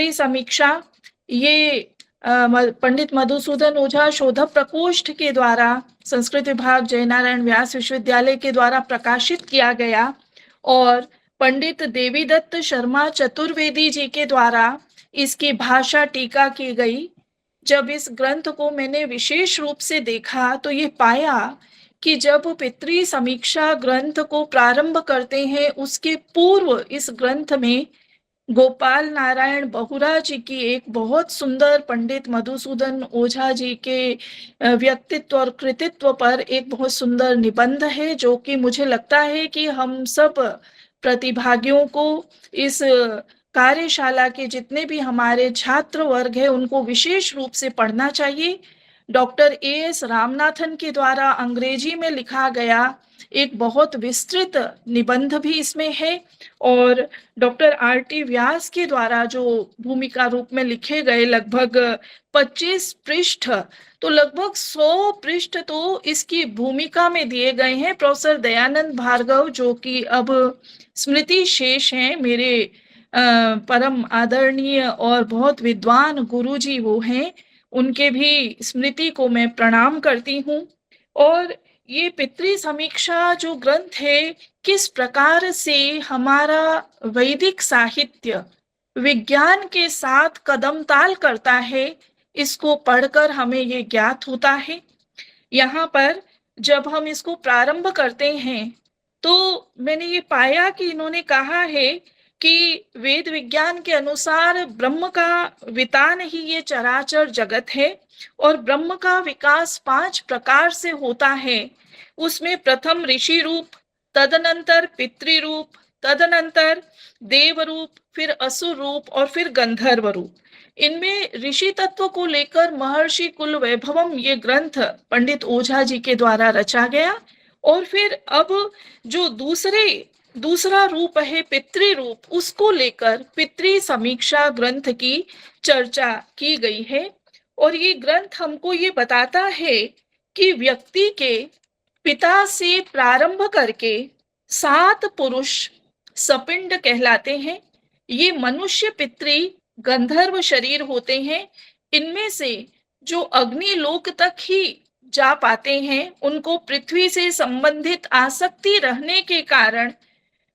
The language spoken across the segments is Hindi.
पितृ समीक्षा, ये पंडित मधुसूदन ओझा शोध प्रकोष्ठ के द्वारा संस्कृत विभाग जयनारायण व्यास विश्वविद्यालय के द्वारा प्रकाशित किया गया और पंडित देवीदत्त शर्मा चतुर्वेदी जी के द्वारा इसकी भाषा टीका की गई। जब इस ग्रंथ को मैंने विशेष रूप से देखा तो ये पाया कि जब पितृ समीक्षा ग्रंथ को प्रारंभ करते हैं उसके पूर्व इस ग्रंथ में गोपाल नारायण बहुरा जी की एक बहुत सुंदर पंडित मधुसूदन ओझा जी के व्यक्तित्व और कृतित्व पर एक बहुत सुंदर निबंध है, जो कि मुझे लगता है कि हम सब प्रतिभागियों को इस कार्यशाला के जितने भी हमारे छात्र वर्ग है उनको विशेष रूप से पढ़ना चाहिए। डॉक्टर एएस रामनाथन के द्वारा अंग्रेजी में लिखा गया एक बहुत विस्तृत निबंध भी इसमें है और डॉक्टर आरटी व्यास के द्वारा जो भूमिका रूप में लिखे गए लगभग 25 पृष्ठ, तो लगभग 100 पृष्ठ तो इसकी भूमिका में दिए गए हैं। प्रोफेसर दयानंद भार्गव जो कि अब स्मृति शेष हैं, मेरे परम आदरणीय और बहुत विद्वान गुरुजी वो हैं, उनके भी स्मृति को मैं प्रणाम करती हूँ। और ये पितृ समीक्षा जो ग्रंथ है किस प्रकार से हमारा वैदिक साहित्य विज्ञान के साथ कदम ताल करता है, इसको पढ़कर हमें ये ज्ञात होता है। यहाँ पर जब हम इसको प्रारंभ करते हैं तो मैंने ये पाया कि इन्होंने कहा है कि वेद विज्ञान के अनुसार ब्रह्म का वितान ही ये चराचर जगत है और ब्रह्म का विकास 5 प्रकार से होता है। उसमें प्रथम ऋषि रूप, तदनंतर पितृ रूप, तदनंतर देव रूप, फिर असुर रूप और फिर गंधर्व रूप। इनमें ऋषि तत्व को लेकर महर्षि कुल वैभवम ये ग्रंथ पंडित ओझा जी के द्वारा रचा गया और फिर अब जो दूसरा रूप है पितृ रूप, उसको लेकर पितृ समीक्षा ग्रंथ की चर्चा की गई है। और ये ग्रंथ हमको ये बताता है कि व्यक्ति के पिता से प्रारंभ करके 7 पुरुष सपिंड कहलाते हैं। ये मनुष्य पितृ गंधर्व शरीर होते हैं। इनमें से जो अग्नि लोक तक ही जा पाते हैं उनको पृथ्वी से संबंधित आसक्ति रहने के कारण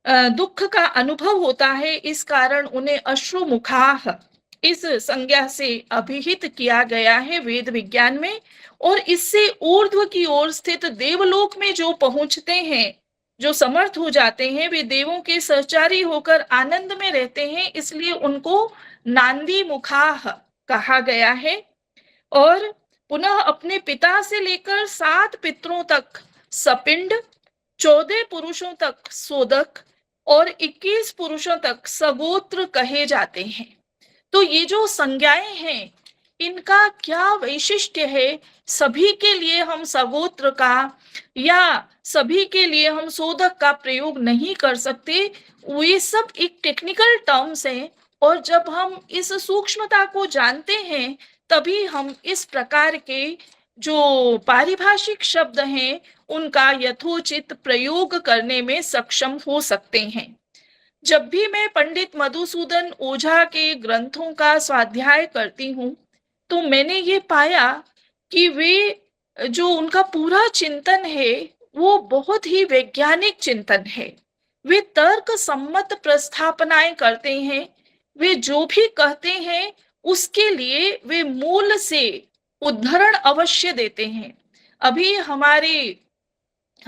दुख का अनुभव होता है। इस कारण उन्हें अश्रुमुखाः इस संज्ञा से अभिहित किया गया है वेद विज्ञान में। और इससे ऊर्ध्व की ओर स्थित देवलोक में जो पहुंचते हैं, जो समर्थ हो जाते हैं, वे देवों के सहचारी होकर आनंद में रहते हैं, इसलिए उनको नांदी मुखाः कहा गया है। और पुनः अपने पिता से लेकर 7 पितरों तक सपिंड, 14 पुरुषों तक सोदक और 21 पुरुषों तक सगोत्र कहे जाते हैं। तो ये जो संज्ञाएं हैं इनका क्या वैशिष्ट्य है, सभी के लिए हम सगोत्र का या सभी के लिए हम सोदक का प्रयोग नहीं कर सकते। ये सब एक टेक्निकल टर्म्स हैं और जब हम इस सूक्ष्मता को जानते हैं तभी हम इस प्रकार के जो पारिभाषिक शब्द हैं उनका यथोचित प्रयोग करने में सक्षम हो सकते हैं। जब भी मैं पंडित मधुसूदन ओझा के ग्रंथों का स्वाध्याय करती हूँ तो मैंने ये पाया कि वे जो उनका पूरा चिंतन है वो बहुत ही वैज्ञानिक चिंतन है। वे तर्क सम्मत प्रस्थापनाएं करते हैं। वे जो भी कहते हैं उसके लिए वे मूल से उद्धरण अवश्य देते हैं। अभी हमारे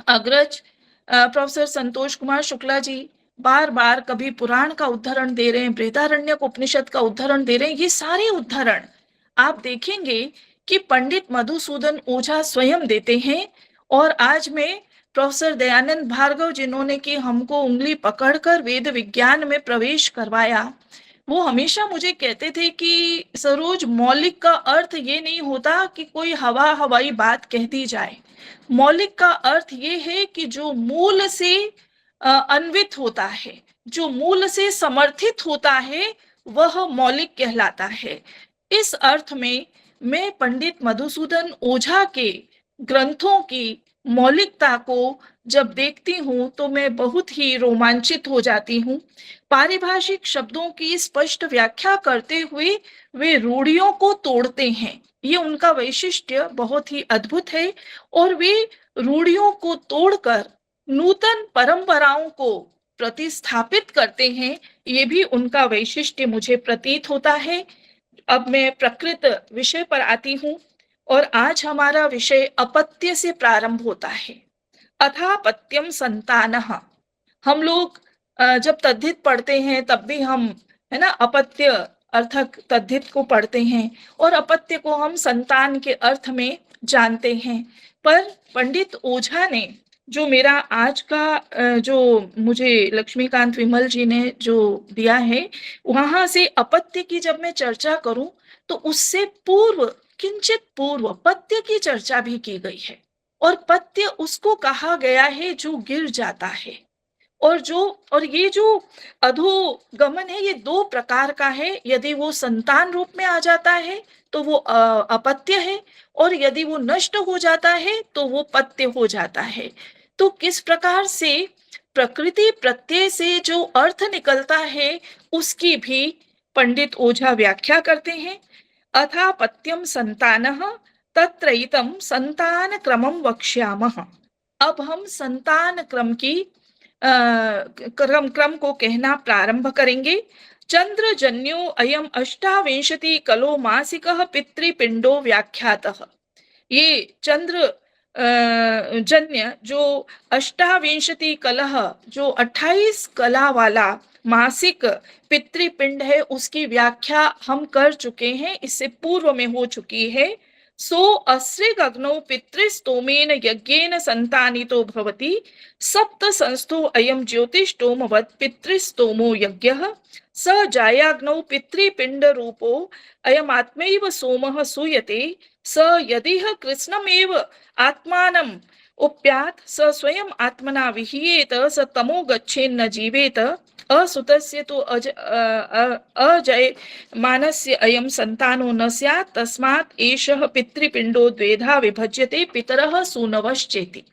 अग्रज प्रोफेसर संतोष कुमार शुक्ला जी बार बार कभी पुराण का उद्धरण दे रहे हैं, बृहदारण्यक उपनिषद का उद्धरण दे रहे हैं। ये सारे उद्धरण आप देखेंगे कि पंडित मधुसूदन ओझा स्वयं देते हैं। और आज में प्रोफेसर दयानंद भार्गव जिन्होंने कि हमको उंगली पकड़कर वेद विज्ञान में प्रवेश करवाया, वो हमेशा मुझे कहते थे कि सरोज, मौलिक का अर्थ ये नहीं होता कि कोई हवाई बात कह दी जाए। मौलिक का अर्थ ये है कि जो मूल से अन्वित होता है, जो मूल से समर्थित होता है, वह मौलिक कहलाता है। इस अर्थ में मैं पंडित मधुसूदन ओझा के ग्रंथों की मौलिकता को जब देखती हूँ तो मैं बहुत ही रोमांचित हो जाती हूँ। पारिभाषिक शब्दों की स्पष्ट व्याख्या करते हुए वे रूढ़ियों को तोड़ते हैं। ये उनका वैशिष्ट्य बहुत ही अद्भुत है और वे रूढ़ियों को तोड़कर नूतन परंपराओं को प्रतिस्थापित करते हैं। ये भी उनका वैशिष्ट्य मुझे प्रतीत होता है। अब मैं प्रकृत विषय पर आती हूँ और आज हमारा विषय अपत्य से प्रारंभ होता है। अथापत्यम संतानः। हम लोग जब तद्धित पढ़ते हैं तब भी हम, है ना, अपत्य अर्थक तद्धित को पढ़ते हैं और अपत्य को हम संतान के अर्थ में जानते हैं। पर पंडित ओझा ने जो मेरा आज का जो मुझे लक्ष्मीकांत विमल जी ने जो दिया है, वहां से अपत्य की जब मैं चर्चा करूं तो उससे पूर्व, किंचित पूर्व पत्य की चर्चा भी की गई है। और पत्य उसको कहा गया है जो गिर जाता है। और ये जो अधोगमन है, ये दो प्रकार का है। यदि वो संतान रूप में आ जाता है तो वो अपत्य है, और यदि वो नष्ट हो जाता है तो वो पत्य हो जाता है। तो किस प्रकार से प्रकृति प्रत्यय से जो अर्थ निकलता है उसकी भी पंडित ओझा व्याख्या करते हैं। अथापत्यम संतानः तत्रैतम संतान क्रमम वक्ष्यामः। अब हम संतान क्रम की क्रम को कहना प्रारंभ करेंगे। चंद्रजन्यो अयम अष्टाविंशति कलो मासिकः पितृपिंडो व्याख्यातः। ये चंद्र जन्य जो अष्टाविंशति कलह, जो 28 कला वाला मासिक पितृपिंड है, उसकी व्याख्या हम कर चुके हैं, इससे पूर्व में हो चुकी है। सो अस्रिगग्नौ पितृस्तोमेन यज्ञेन संतानितो भवति सप्त संस्थो अयम ज्योतिष्टोमवत् पितृस्तोमो यज्ञः स जायाग्नौ पितृपिंड रूपो अयम आत्मैव सोमः सूयते स यदिह कृष्णमेव आत्मानम् उप्यात् स स्वयं आत्मना विहीयेत स तमो गच्छेन्न जीवेत असुतस्य तो अजय मानस्य अयम संतानो न स्यात् तस्मात् एषः पितृपिंडो द्वेधा विभज्यते पितरः सूनवश्चेति।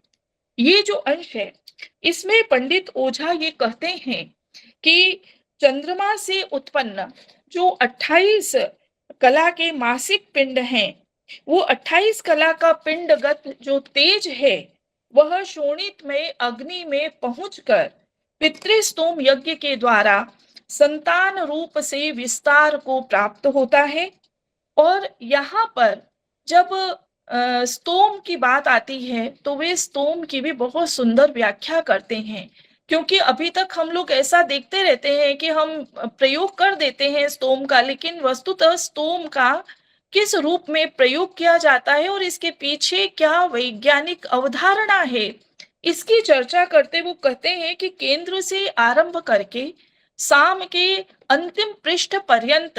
ये जो अंश है इसमें पंडित ओझा ये कहते हैं कि चंद्रमा से उत्पन्न जो 28 कला के मासिक पिंड हैं, वो 28 कला का पिंडगत जो तेज है वह शोणित में अग्नि में पहुंचकर पितृस्तोम यज्ञ के द्वारा संतान रूप से विस्तार को प्राप्त होता है। और यहाँ पर जब स्तोम की बात आती है तो वे स्तोम की भी बहुत सुंदर व्याख्या करते हैं, क्योंकि अभी तक हम लोग ऐसा देखते रहते हैं कि हम प्रयोग कर देते हैं स्तोम का, लेकिन वस्तुतः स्तोम का किस रूप में प्रयोग किया जाता है और इसके पीछे क्या वैज्ञानिक अवधारणा है, इसकी चर्चा करते वो कहते हैं कि केंद्र से आरंभ करके साम के अंतिम पृष्ठ पर्यंत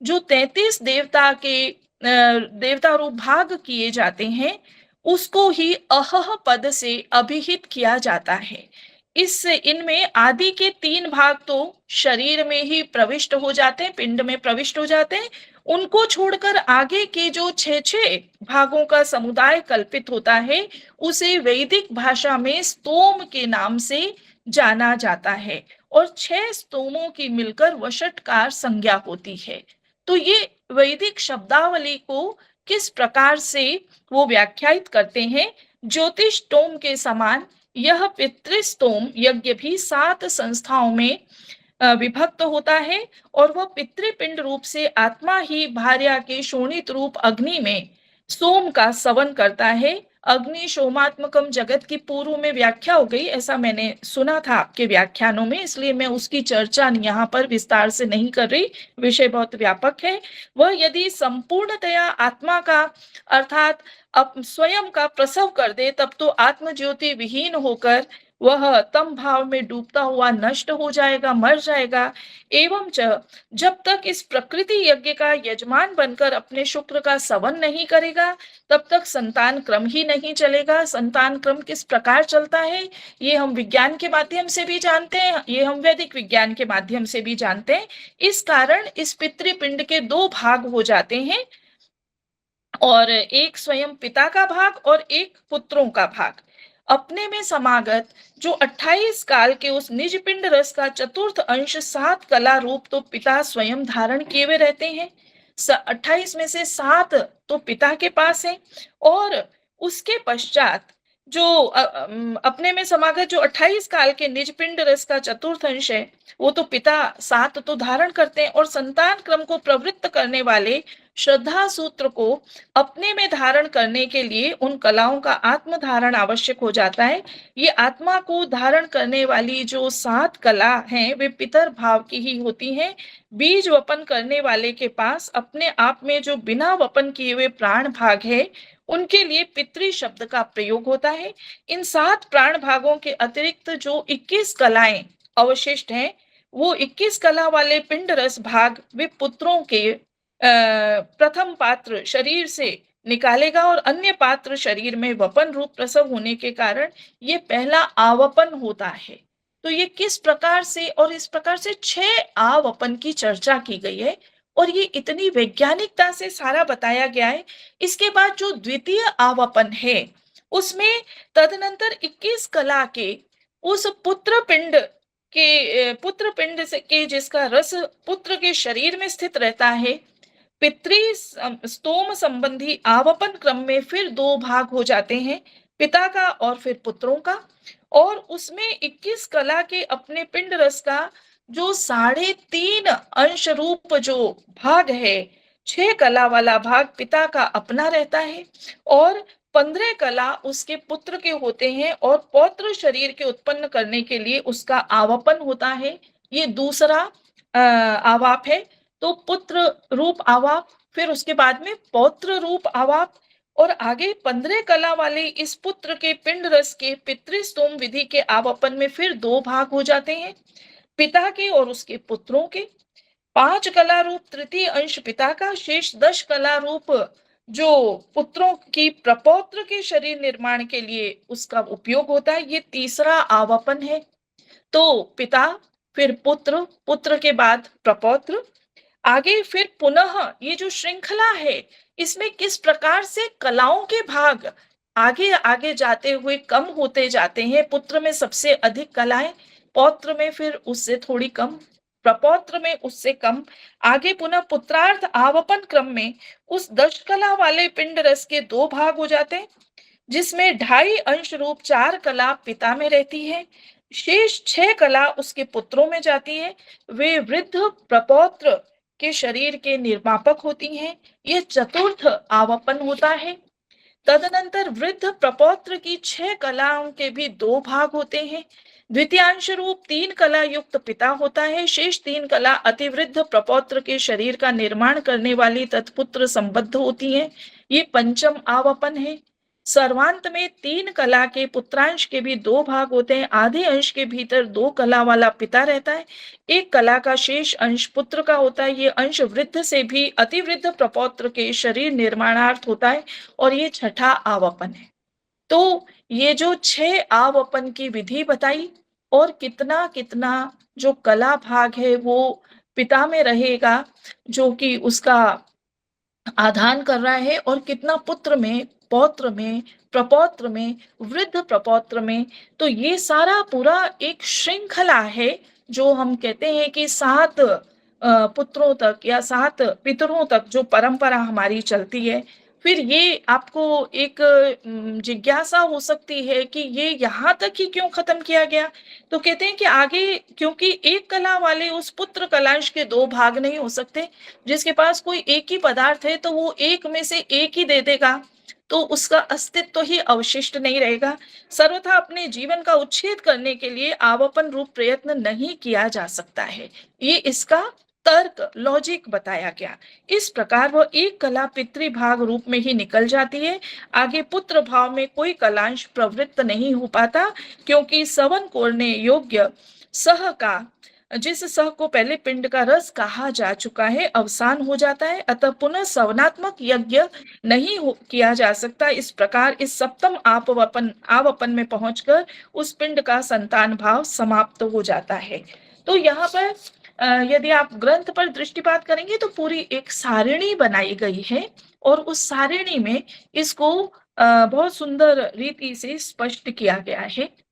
जो 33 देवता के देवता रूप भाग किए जाते हैं उसको ही अहह पद से अभिहित किया जाता है। इनमें आदि के 3 भाग तो शरीर में ही प्रविष्ट हो जाते हैं, पिंड में प्रविष्ट हो जाते हैं। उनको छोड़कर आगे के जो 6 भागों का समुदाय कल्पित होता है उसे वैदिक भाषा में स्तोम के नाम से जाना जाता है, और 6 स्तोमों की मिलकर वषटकार संज्ञा होती है। तो ये वैदिक शब्दावली को किस प्रकार से वो व्याख्यायित करते हैं। ज्योतिष टोम के समान यह पितृस्तोम यज्ञ भी 7 संस्थाओं में विभक्त होता है, और वह पितृपिंड रूप से आत्मा ही भार्या के शोणित रूप अग्नि में सोम का सवन करता है। अग्नि सोमात्मकम जगत की पूर्व में व्याख्या हो गई, ऐसा मैंने सुना था आपके व्याख्यानों में, इसलिए मैं उसकी चर्चा यहाँ पर विस्तार से नहीं कर रही, विषय बहुत व्यापक है। वह यदि संपूर्णतया आत्मा का अर्थात स्वयं का प्रसव कर दे तब तो आत्मज्योति विहीन होकर वह तम भाव में डूबता हुआ नष्ट हो जाएगा, मर जाएगा। एवं जब तक इस प्रकृति यज्ञ का यजमान बनकर अपने शुक्र का सवन नहीं करेगा तब तक संतान क्रम ही नहीं चलेगा। संतान क्रम किस प्रकार चलता है ये हम विज्ञान के माध्यम से भी जानते हैं, ये हम वैदिक विज्ञान के माध्यम से भी जानते हैं। इस कारण इस पितृपिंड के 2 भाग हो जाते हैं। और एक स्वयं पिता का भाग और एक पुत्रों का भाग। अपने में समागत जो 28 काल के उस निज पिंड रस का चतुर्थ अंश 7 कला रूप तो पिता स्वयं धारण किए हुए रहते हैं। 28 में से 7 तो पिता के पास है, और उसके पश्चात जो अपने में समागत जो 28 काल के निज पिंड रस का चतुर्थ अंश है, वो तो पिता 7 तो धारण करते हैं, और संतान क्रम को प्रवृत्त करने वाले श्रद्धा सूत्र को अपने में धारण करने के लिए उन कलाओं का आत्म धारण आवश्यक हो जाता है। ये आत्मा को धारण करने वाली जो 7 कला हैं, वे पितर भाव की ही होती हैं। बीज वपन करने वाले के पास अपने आप में जो बिना वपन किए हुए प्राण भाग है, उनके लिए पितृ शब्द का प्रयोग होता है। इन 7 प्राण भागों के अतिरिक्त जो 21 कलाएं अवशिष्ट हैं, वो 21 कला वाले पिंड रस भाग वे पुत्रों के प्रथम पात्र शरीर से निकालेगा, और अन्य पात्र शरीर में वपन रूप प्रसव होने के कारण ये पहला आवपन होता है। तो ये किस प्रकार से, और इस प्रकार से 6 आवपन की चर्चा की गई है, और ये इतनी वैज्ञानिकता से सारा बताया गया है। इसके बाद जो द्वितीय आवपन है, उसमें तदनंतर 21 कला के उस पुत्र पिंड से के जिसका रस पुत्र के शरीर में स्थित रहता है, पितृ स्तोम संबंधी आवपन क्रम में फिर 2 भाग हो जाते हैं, पिता का और फिर पुत्रों का। और उसमें 21 कला के अपने पिंड रस का जो 3.5 अंश रूप जो भाग है, 6 कला वाला भाग पिता का अपना रहता है, और 15 कला उसके पुत्र के होते हैं, और पौत्र शरीर के उत्पन्न करने के लिए उसका आवपन होता है। ये दूसरा आवाप है। तो पुत्र रूप आवाप, फिर उसके बाद में पौत्र रूप आवाप, और आगे 15 कला वाले इस पुत्र के पिंड रस के पितृस्तोम विधि के आवपन में फिर 2 भाग हो जाते हैं, पिता के और उसके पुत्रों के। 5 कला रूप तृतीय अंश पिता का, शेष 10 कला रूप जो पुत्रों की प्रपौत्र के शरीर निर्माण के लिए उसका उपयोग होता है, ये तीसरा आवपन है। तो पिता, फिर पुत्र, पुत्र के बाद प्रपौत्र, आगे फिर पुनः ये जो श्रृंखला है, इसमें किस प्रकार से कलाओं के भाग आगे आगे जाते हुए कम होते जाते हैं। पुत्र में सबसे अधिक कलाएं, पौत्र में फिर उससे थोड़ी कम, प्रपौत्र में उससे कम। आगे पुनः पुत्रार्थ आवपन क्रम में उस 10 कला वाले पिंड रस के 2 भाग हो जाते हैं, जिसमें 2.5 अंश रूप 4 कला पिता में रहती है, शेष 6 कला उसके पुत्रों में जाती है। वे वृद्ध प्रपौत्र के शरीर के निर्मापक होती हैं। यह चतुर्थ आवपन होता है। तदनंतर वृद्ध प्रपौत्र की 6 कलाओं के भी 2 भाग होते हैं। द्वितीयांश रूप 3 कला युक्त पिता होता है, शेष 3 कला अतिवृद्ध प्रपौत्र के शरीर का निर्माण करने वाली तत्पुत्र संबद्ध होती हैं। ये पंचम आवपन है। सर्वांत में 3 कला के पुत्रांश के भी 2 भाग होते हैं। आधे अंश के भीतर 2 कला वाला पिता रहता है, 1 कला का शेष अंश पुत्र का होता है। ये अंश वृद्ध से भी अतिवृद्ध प्रपौत्र के शरीर निर्माणार्थ होता है, और ये छठा आवपन है। तो ये जो 6 आवपन की विधि बताई, और कितना कितना जो कला भाग है वो पिता में रहेगा, जो कि उसका आधान कर रहा है, और कितना पुत्र में, पौत्र में, प्रपौत्र में, वृद्ध प्रपौत्र में। तो ये सारा पूरा एक श्रृंखला है, जो हम कहते हैं कि 7 पुत्रों तक या 7 पितरों तक जो परंपरा हमारी चलती है। फिर ये आपको एक जिज्ञासा हो सकती है कि ये यहाँ तक ही क्यों खत्म किया गया? तो कहते हैं कि आगे, क्योंकि एक कला वाले उस पुत्र कलांश के 2 भाग नहीं हो सकते। जिसके पास कोई एक ही पदार्थ है, तो वो एक में से एक ही दे देगा, तो उसका अस्तित्व ही अवशिष्ट नहीं रहेगा। सर्वथा अपने जीवन का उच्छेद करने के लिए आवपन रूप प्रयत्न नहीं किया जा सकता है। ये इसका तर्क, लॉजिक बताया गया। इस प्रकार वह एक कला पितृभाग रूप में ही निकल जाती है। आगे पुत्र भाव में कोई कलांश प्रवृत्त नहीं हो पाता, क्योंकि सवन कोरने योग्य सह का, जिस सह को पहले पिंड का रस कहा जा चुका है, अवसान हो जाता है। अतः पुनः सवनात्मक यज्ञ नहीं किया जा सकता। इस प्रकार इस सप्तम आवपन में पहुंचकर उस पिंड का संतान भाव समाप्त हो जाता है। तो यहाँ पर यदि आप ग्रंथ पर दृष्टिपात करेंगे तो पूरी एक सारिणी बनाई गई है और उस सारिणी में इसको बहुत सुंदर रीति से स्पष्ट किया गया है।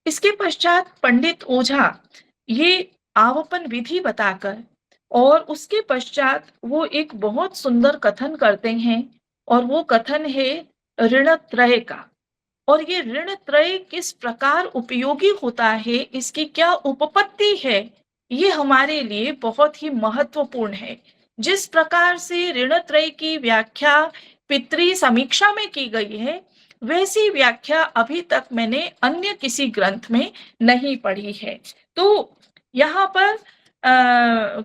इसके पश्चात पंडित ओझा ये आवपन विधि बताकर और उसके पश्चात वो एक बहुत सुंदर कथन करते हैं और वो कथन है ऋणत्रय का। और ये ऋण त्रय किस प्रकार उपयोगी होता है, इसकी क्या उपपत्ति है, ये हमारे लिए बहुत ही महत्वपूर्ण है। जिस प्रकार से ऋण त्रय की व्याख्या पितृ समीक्षा में की गई है, वैसी व्याख्या अभी तक मैंने अन्य किसी ग्रंथ में नहीं पढ़ी है। तो यहाँ पर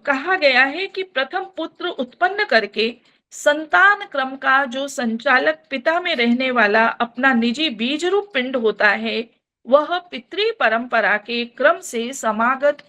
कहा गया है कि प्रथम पुत्र उत्पन्न करके संतान क्रम का जो संचालक पिता में रहने वाला अपना निजी बीज रूप पिंड होता है, वह पितृ परंपरा के क्रम से समागत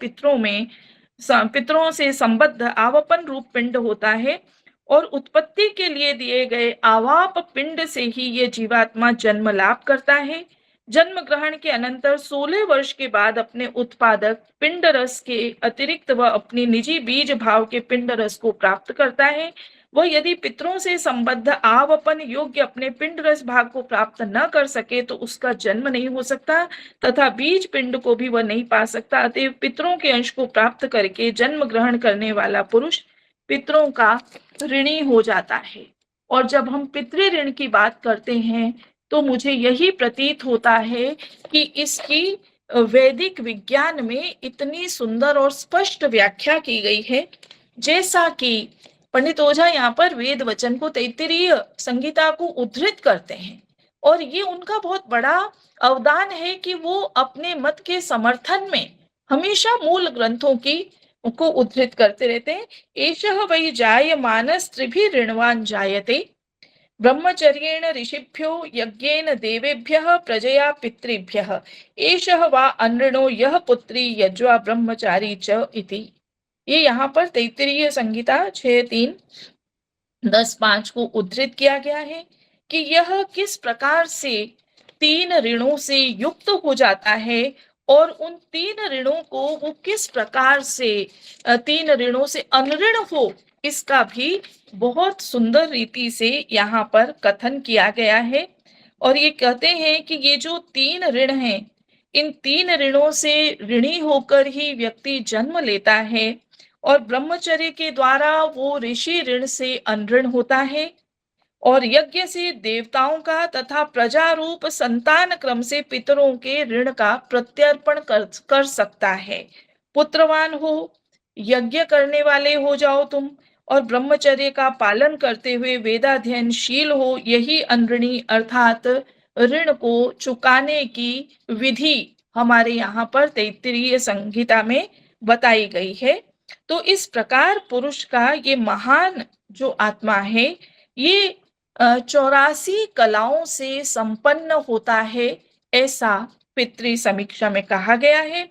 पितरों से संबद्ध आवपन रूप पिंड होता है और उत्पत्ति के लिए दिए गए आवाप पिंड से ही ये जीवात्मा जन्म लाभ करता है। जन्म ग्रहण के अनंतर 16 वर्ष के बाद अपने उत्पादक पिंड रस के अतिरिक्त वह अपनी निजी बीज भाव के पिंड रस को प्राप्त करता है। वह यदि पितरों से संबद्ध आवपन योग्य अपने पिंड रस भाग को प्राप्त न कर सके तो उसका जन्म नहीं हो सकता तथा बीज पिंड को भी वह नहीं पा सकता। अतएव पितरों के अंश को प्राप्त करके जन्म ग्रहण करने वाला पुरुष पितरों का ऋणी हो जाता है। और जब हम पितृ ऋण की बात करते हैं तो मुझे यही प्रतीत होता है कि इसकी वैदिक विज्ञान में इतनी सुंदर और स्पष्ट व्याख्या की गई है। जैसा कि पंडित ओझा यहाँ पर वेद वचन को तैत्तिरीय संहिता को उद्धृत करते हैं और ये उनका बहुत बड़ा अवदान है कि वो अपने मत के समर्थन में हमेशा मूल ग्रंथों की को उद्धृत करते रहते हैं। एषः वै जायमानस् त्रिभिः ऋणवान् जायते ब्रह्मचर्येण ऋषिभ्यो यज्ञेन देवेभ्यः प्रजया पितृभ्यः एषः वा अनृणो यः पुत्री यज्वा ब्रह्मचारी च इति। ये यहाँ पर तैत्तिरीय संहिता 6:3-10:5 को उद्धृत किया गया है कि यह किस प्रकार से 3 ऋणों से युक्त हो जाता है और उन 3 ऋणों को वो किस प्रकार से 3 ऋणों से अनऋण हो, इसका भी बहुत सुंदर रीति से यहाँ पर कथन किया गया है। और ये कहते हैं कि ये जो 3 ऋण हैं, इन 3 ऋणों से ऋणी होकर ही व्यक्ति जन्म लेता है और ब्रह्मचर्य के द्वारा वो ऋषि ऋण से अनऋण होता है और यज्ञ से देवताओं का तथा प्रजा रूप संतान क्रम से पितरों के ऋण का प्रत्यर्पण कर सकता है। पुत्रवान हो, यज्ञ करने वाले हो जाओ तुम और ब्रह्मचर्य का पालन करते हुए वेदाध्ययनशील हो, यही अनऋणी अर्थात ऋण को चुकाने की विधि हमारे यहाँ पर तैत्तिरीय संहिता में बताई गई है। तो इस प्रकार पुरुष का ये महान जो आत्मा है, ये 84 कलाओं से संपन्न होता है, ऐसा पितृ समीक्षा में कहा गया है।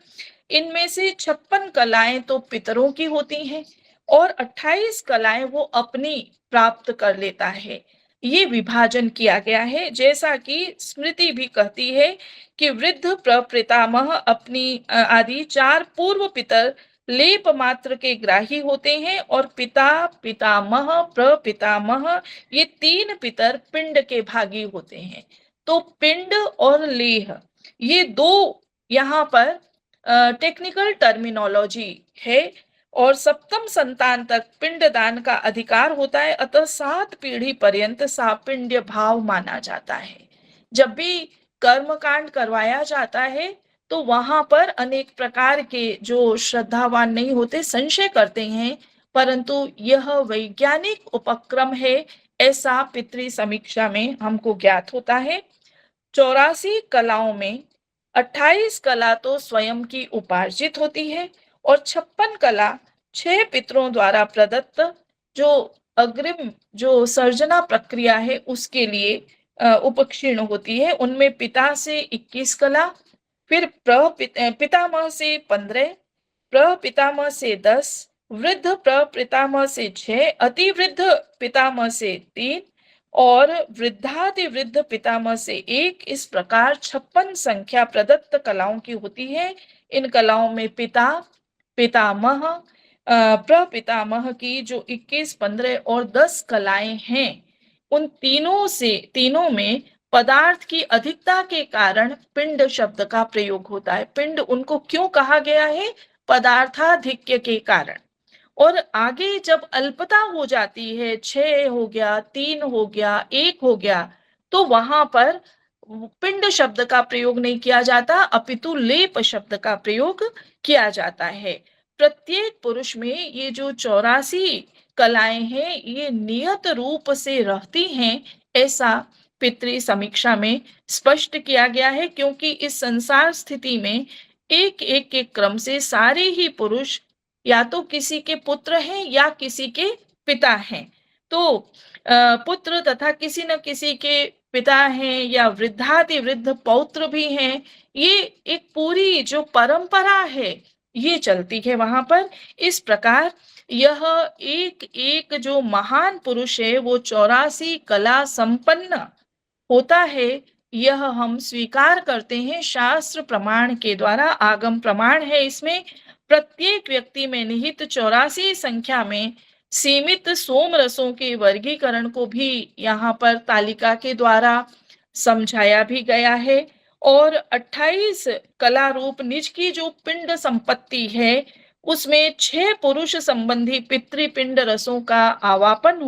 इनमें से 56 कलाएं तो पितरों की होती हैं और 28 कलाएं वो अपनी प्राप्त कर लेता है। ये विभाजन किया गया है, जैसा कि स्मृति भी कहती है कि वृद्ध प्रपितामह अपनी आदि 4 पूर्व पितर लेप मात्र के ग्राही होते हैं और पिता, पितामह, प्रपितामह ये 3 पितर पिंड के भागी होते हैं। तो पिंड और लेह ये 2 यहाँ पर टेक्निकल टर्मिनोलॉजी है और सप्तम संतान तक पिंडदान का अधिकार होता है, अतः 7 पीढ़ी पर्यंत सापिंड्य भाव माना जाता है। जब भी कर्मकांड करवाया जाता है तो वहां पर अनेक प्रकार के जो श्रद्धावान नहीं होते संशय करते हैं, परंतु यह वैज्ञानिक उपक्रम है, ऐसा पितृ समीक्षा में हमको ज्ञात होता है। 84 कलाओं में 28 कला तो स्वयं की उपार्जित होती है और 56 कला 6 पितरों द्वारा प्रदत्त जो अग्रिम जो सर्जना प्रक्रिया है उसके लिए उपक्षीर्ण होती है। उनमें पिता से 21 कला, फिर पितामह से 15, प्रपितामह से 10, वृद्ध प्रपितामह से 6, अति वृद्ध पितामह से 3 और वृद्धाति वृद्ध पितामह से 1। इस प्रकार 56 संख्या प्रदत्त कलाओं की होती है। इन कलाओं में पिता, पितामह, प्रपितामह की जो 21, 15 और 10 कलाएं हैं, उन तीनों में पदार्थ की अधिकता के कारण पिंड शब्द का प्रयोग होता है। पिंड उनको क्यों कहा गया है? पदार्थाधिक्य के कारण। और आगे जब अल्पता हो जाती है, 6 हो गया, 3 हो गया, 1 हो गया, तो वहां पर पिंड शब्द का प्रयोग नहीं किया जाता, अपितु लेप शब्द का प्रयोग किया जाता है। प्रत्येक पुरुष में ये जो 84 कलाएं हैं, ये नियत रूप से रहती हैं, ऐसा पितृ समीक्षा में स्पष्ट किया गया है। क्योंकि इस संसार स्थिति में एक एक के क्रम से सारे ही पुरुष या तो किसी के पुत्र हैं या किसी के पिता हैं। तो पुत्र तथा किसी न किसी के पिता हैं या वृद्धाति वृद्ध पौत्र भी हैं। ये एक पूरी जो परंपरा है, ये चलती है वहां पर। इस प्रकार यह एक एक जो महान पुरुष है, वो 84 कला संपन्न होता है। यह हम स्वीकार करते हैं शास्त्र प्रमाण के द्वारा। आगम प्रमाण है इसमें। प्रत्येक व्यक्ति में निहित 84 संख्या में सीमित सोम रसों के वर्गीकरण को भी यहाँ पर तालिका के द्वारा समझाया भी गया है। और 28 कला रूप निज की जो पिंड संपत्ति है, उसमें 6 पुरुष संबंधी पितृपिंड रसों का आवापन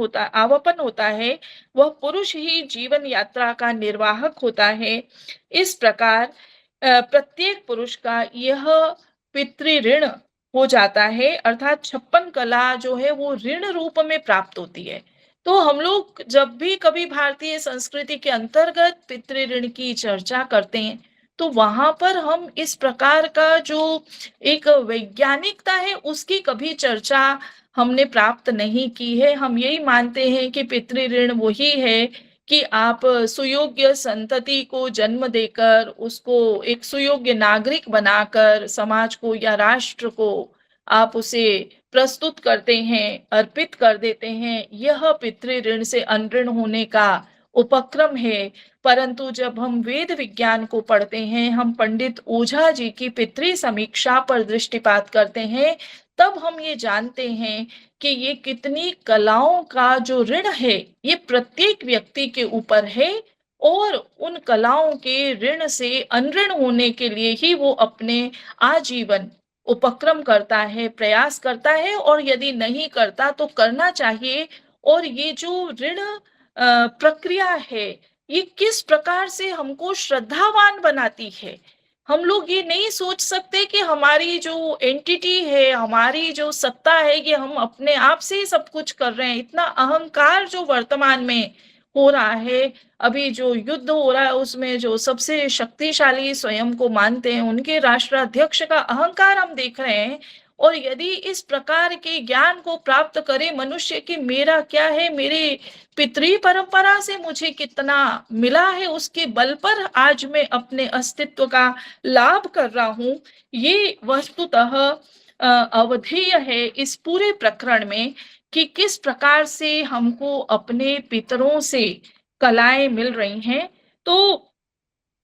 होता है। वह पुरुष ही जीवन यात्रा का निर्वाहक होता है। इस प्रकार प्रत्येक पुरुष का यह पितृ ऋण हो जाता है, अर्थात 56 कला जो है वो ऋण रूप में प्राप्त होती है। तो हम लोग जब भी कभी भारतीय संस्कृति के अंतर्गत पितृ ऋण की चर्चा करते हैं, तो वहां पर हम इस प्रकार का जो एक वैज्ञानिकता है, उसकी कभी चर्चा हमने प्राप्त नहीं की है। हम यही मानते हैं कि पितृ ऋण वही है कि आप सुयोग्य संतति को जन्म देकर उसको एक सुयोग्य नागरिक बनाकर समाज को या राष्ट्र को आप उसे प्रस्तुत करते हैं, अर्पित कर देते हैं। यह पितृ ऋण से अनऋण होने का उपक्रम है। परंतु जब हम वेद विज्ञान को पढ़ते हैं, हम पंडित ओझा जी की पितृ समीक्षा पर दृष्टिपात करते हैं, तब हम ये जानते हैं कि ये कितनी कलाओं का जो ऋण है, ये प्रत्येक व्यक्ति के ऊपर है। और उन कलाओं के ऋण से अनऋण होने के लिए ही वो अपने आजीवन उपक्रम करता है, प्रयास करता है। और यदि नहीं करता तो करना चाहिए। और ये जो ऋण प्रक्रिया है, ये किस प्रकार से हमको श्रद्धावान बनाती है। हम लोग ये नहीं सोच सकते कि हमारी जो एंटिटी है, हमारी जो सत्ता है, ये हम अपने आप से ही सब कुछ कर रहे हैं। इतना अहंकार जो वर्तमान में हो रहा है, अभी जो युद्ध हो रहा है, उसमें जो सबसे शक्तिशाली स्वयं को मानते हैं, उनके राष्ट्राध्यक्ष का अहंकार हम देख रहे हैं। और यदि इस प्रकार के ज्ञान को प्राप्त करे मनुष्य कि मेरा क्या है, मेरे पितृ परंपरा से मुझे कितना मिला है, उसके बल पर आज मैं अपने अस्तित्व का लाभ कर रहा हूं, ये वस्तुतः अवधेय है इस पूरे प्रकरण में कि किस प्रकार से हमको अपने पितरों से कलाएं मिल रही हैं। तो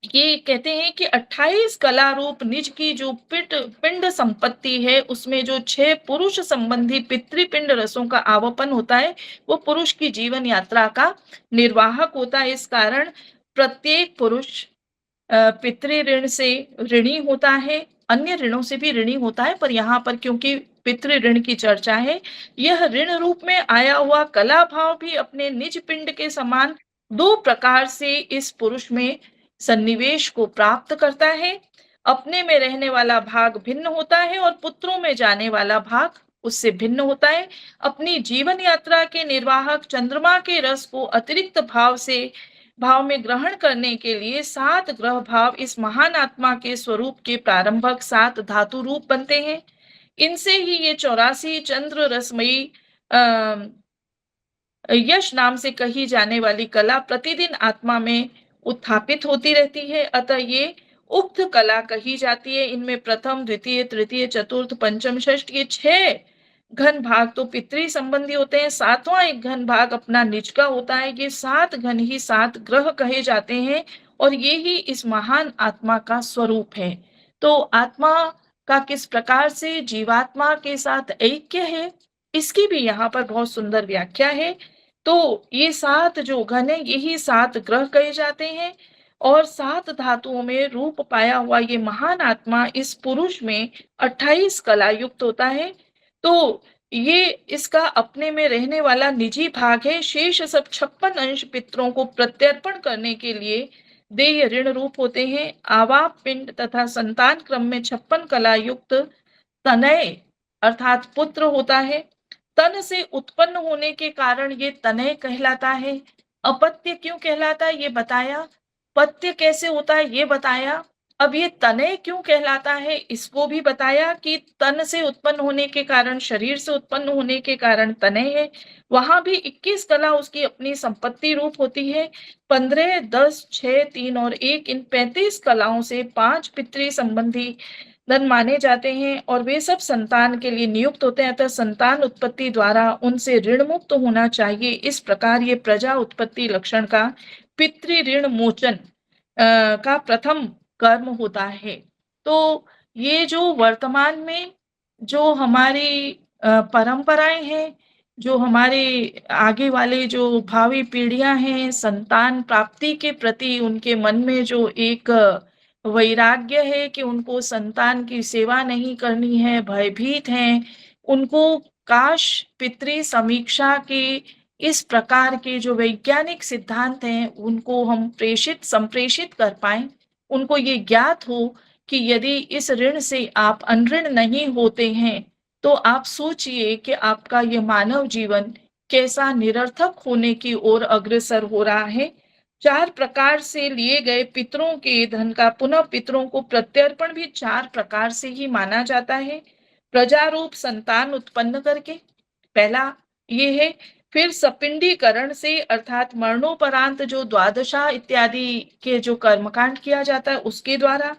ये कहते हैं कि 28 कला रूप निज की जो पिंड संपत्ति है, उसमें जो 6 पुरुष संबंधी पितृपिंड रसों का आवापन होता है, वो पुरुष की जीवन यात्रा का निर्वाहक होता है। इस कारण प्रत्येक पुरुष पितृ ऋण से ऋणी होता है, अन्य ऋणों से भी ऋणी होता है। पर यहाँ पर क्योंकि पितृ ऋण की चर्चा है, यह ऋण रूप में आया हुआ कला भाव भी अपने निज पिंड के समान 2 प्रकार से इस पुरुष में सन्निवेश को प्राप्त करता है। अपने में रहने वाला भाग भिन्न होता है और पुत्रों में जाने वाला भाग उससे भिन्न होता है। अपनी जीवन यात्रा के निर्वाहक चंद्रमा के रस को अतिरिक्त भाव में ग्रहण करने के लिए 7 ग्रह भाव इस महान आत्मा के स्वरूप के प्रारंभक 7 धातु रूप बनते हैं। इनसे ही ये 84 चंद्र रसमयी यश नाम से कही जाने वाली कला प्रतिदिन आत्मा में उत्थापित होती रहती है। अतः ये उक्त कला कही जाती है। इनमें प्रथम, द्वितीय, तृतीय, चतुर्थ, पंचम, षष्ठ, ये 6 घन भाग तो पितृ संबंधी होते हैं। 7वां एक घन भाग अपना निज का होता है। ये 7 घन ही 7 ग्रह कहे जाते हैं और ये ही इस महान आत्मा का स्वरूप है। तो आत्मा का किस प्रकार से जीवात्मा के साथ ऐक्य है, इसकी भी यहाँ पर बहुत सुंदर व्याख्या है। तो ये 7 जो घन है, यही 7 ग्रह कहे जाते हैं और 7 धातुओं में रूप पाया हुआ ये महान आत्मा इस पुरुष में 28 कला युक्त होता है। तो ये इसका अपने में रहने वाला निजी भाग है। शेष सब 56 अंश पितरों को प्रत्यर्पण करने के लिए देय ऋण रूप होते हैं। आवाप पिंड तथा संतान क्रम में 56 कला युक्त तनय अर्थात पुत्र होता है। तन से उत्पन्न होने के कारण ये तनय कहलाता है। अपत्य क्यों कहलाता है ये बताया। पत्य कैसे होता है ये बताया। अब ये तनय क्यों कहलाता है इसको भी बताया कि तन से उत्पन्न होने के कारण, शरीर से उत्पन्न होने के कारण तनय है। वहां भी 21 कला उसकी अपनी संपत्ति रूप होती है। 15, 10, 6, 3 और 1 इन 35 कलाओं से 5 पितृ संबंधी धन माने जाते हैं और वे सब संतान के लिए नियुक्त होते हैं। अतः संतान उत्पत्ति द्वारा उनसे ऋण मुक्त होना चाहिए। इस प्रकार ये प्रजा उत्पत्ति लक्षण का पितृ ऋण मोचन का प्रथम कर्म होता है। तो ये जो वर्तमान में जो हमारी परंपराएं हैं, जो हमारे आगे वाले जो भावी पीढ़ियां हैं, संतान प्राप्ति के प्रति उनके मन में जो एक वैराग्य है कि उनको संतान की सेवा नहीं करनी है, भयभीत हैं, उनको काश पितृ समीक्षा के इस प्रकार के जो वैज्ञानिक सिद्धांत हैं उनको हम संप्रेषित कर पाए। उनको ये ज्ञात हो कि यदि इस ऋण से आप अनऋण नहीं होते हैं तो आप सोचिए कि आपका ये मानव जीवन कैसा निरर्थक होने की ओर अग्रसर हो रहा है। 4 प्रकार से लिए गए पितरों के धन का पुनः पितरों को प्रत्यर्पण भी 4 प्रकार से ही माना जाता है। प्रजारूप संतान उत्पन्न करके, पहला ये है। फिर सपिंडीकरण से अर्थात मरणोपरांत जो द्वादशा इत्यादि के जो कर्मकांड किया जाता है उसके द्वारा,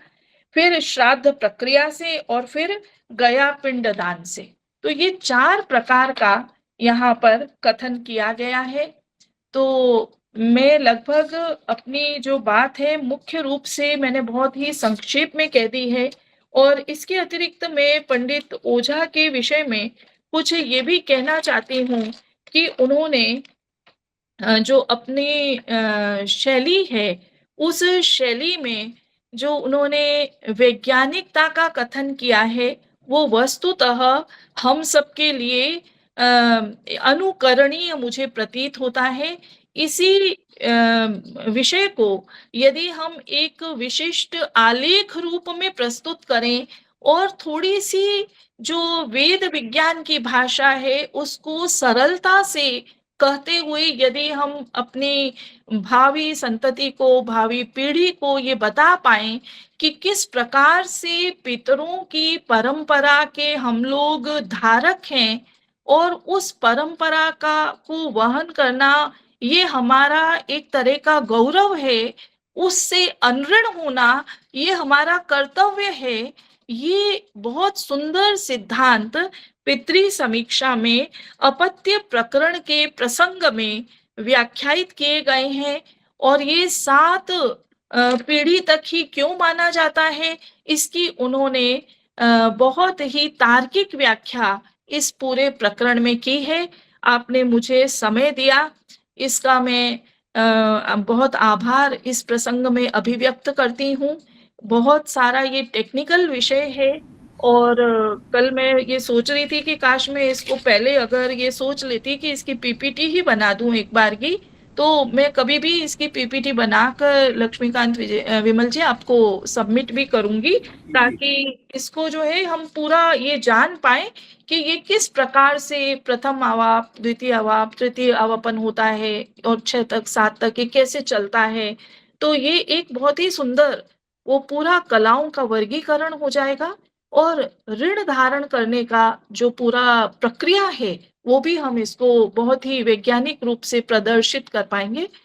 फिर श्राद्ध प्रक्रिया से और फिर गया पिंड दान से। तो ये 4 प्रकार का यहाँ पर कथन किया गया है। तो मैं लगभग अपनी जो बात है मुख्य रूप से मैंने बहुत ही संक्षेप में कह दी है और इसके अतिरिक्त मैं पंडित ओझा के विषय में कुछ ये भी कहना चाहती हूँ कि उन्होंने जो अपनी शैली है उस शैली में जो उन्होंने वैज्ञानिकता का कथन किया है वो वस्तुतः हम सबके लिए अनुकरणीय मुझे प्रतीत होता है। इसी विषय को यदि हम एक विशिष्ट आलेख रूप में प्रस्तुत करें और थोड़ी सी जो वेद विज्ञान की भाषा है उसको सरलता से कहते हुए यदि हम अपनी भावी संतति को, भावी पीढ़ी को ये बता पाएं कि किस प्रकार से पितरों की परंपरा के हम लोग धारक हैं और उस परंपरा का को वहन करना ये हमारा एक तरह का गौरव है, उससे अनऋण होना ये हमारा कर्तव्य है। ये बहुत सुंदर सिद्धांत पितृ समीक्षा में अपत्य प्रकरण के प्रसंग में व्याख्यायित किए गए हैं और ये 7 पीढ़ी तक ही क्यों माना जाता है इसकी उन्होंने बहुत ही तार्किक व्याख्या इस पूरे प्रकरण में की है। आपने मुझे समय दिया, इसका मैं बहुत आभार इस प्रसंग में अभिव्यक्त करती हूँ। बहुत सारा ये टेक्निकल विषय है और कल मैं ये सोच रही थी कि काश मैं इसको पहले अगर ये सोच लेती कि इसकी पीपीटी ही बना दूं एक बार की, तो मैं कभी भी इसकी पीपीटी बनाकर लक्ष्मीकांत विमल जी आपको सबमिट भी करूंगी ताकि इसको जो है हम पूरा ये जान पाए कि ये किस प्रकार से प्रथम आवाप, द्वितीय आवाप, तृतीय आवापन होता है और 6 तक 7 तक ये कैसे चलता है। तो ये एक बहुत ही सुंदर वो पूरा कलाओं का वर्गीकरण हो जाएगा और ऋण धारण करने का जो पूरा प्रक्रिया है वो भी हम इसको बहुत ही वैज्ञानिक रूप से प्रदर्शित कर पाएंगे।